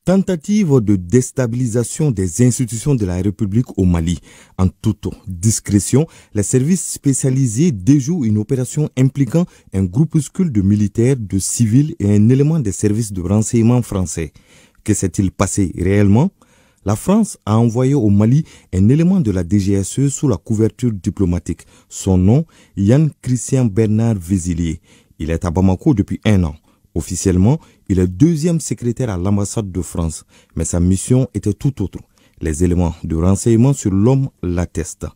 Tentative de déstabilisation des institutions de la République au Mali. En toute discrétion, les services spécialisés déjouent une opération impliquant un groupuscule de militaires, de civils et un élément des services de renseignement français. Que s'est-il passé réellement? La France a envoyé au Mali un élément de la DGSE sous la couverture diplomatique. Son nom, Yann Christian Bernard Vézilier. Il est à Bamako depuis 1 an. Officiellement, il est deuxième secrétaire à l'ambassade de France, mais sa mission était tout autre. Les éléments de renseignement sur l'homme l'attestent.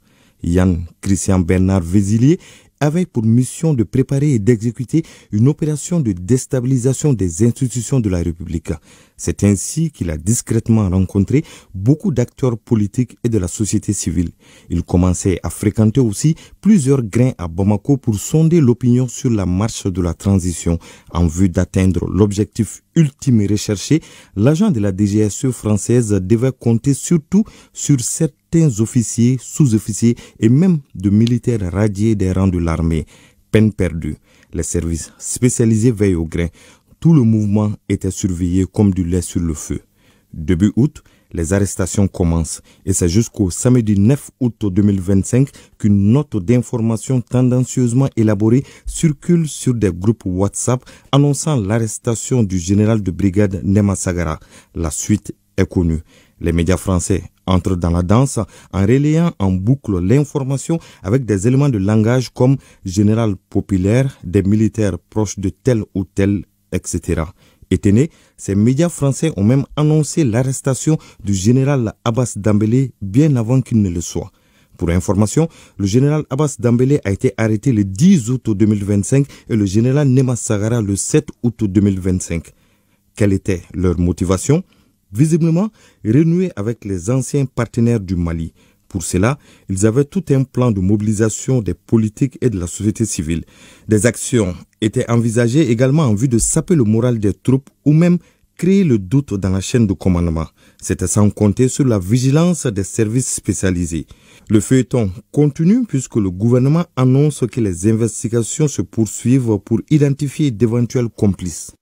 Yann Christian Bernard Vézilier avait pour mission de préparer et d'exécuter une opération de déstabilisation des institutions de la République. C'est ainsi qu'il a discrètement rencontré beaucoup d'acteurs politiques et de la société civile. Il commençait à fréquenter aussi plusieurs grains à Bamako pour sonder l'opinion sur la marche de la transition. En vue d'atteindre l'objectif ultime recherché, l'agent de la DGSE française devait compter surtout sur certains officiers, sous-officiers et même de militaires radiés des rangs de l'armée. Peine perdue. Les services spécialisés veillent au grain. Tout le mouvement était surveillé comme du lait sur le feu. Début août, les arrestations commencent et c'est jusqu'au samedi 9 août 2025 qu'une note d'information tendancieusement élaborée circule sur des groupes WhatsApp annonçant l'arrestation du général de brigade Nema Sagara. La suite est connue. Les médias français entrent dans la danse en relayant en boucle l'information avec des éléments de langage comme général populaire, des militaires proches de tel ou tel, etc. Étonnés, ces médias français ont même annoncé l'arrestation du général Abbas Dambélé bien avant qu'il ne le soit. Pour information, le général Abbas Dambélé a été arrêté le 10 août 2025 et le général Nema Sagara le 7 août 2025. Quelle était leur motivation? Visiblement, renouer avec les anciens partenaires du Mali. Pour cela, ils avaient tout un plan de mobilisation des politiques et de la société civile. Des actions étaient envisagées également en vue de saper le moral des troupes ou même créer le doute dans la chaîne de commandement. C'était sans compter sur la vigilance des services spécialisés. Le feuilleton continue puisque le gouvernement annonce que les investigations se poursuivent pour identifier d'éventuels complices.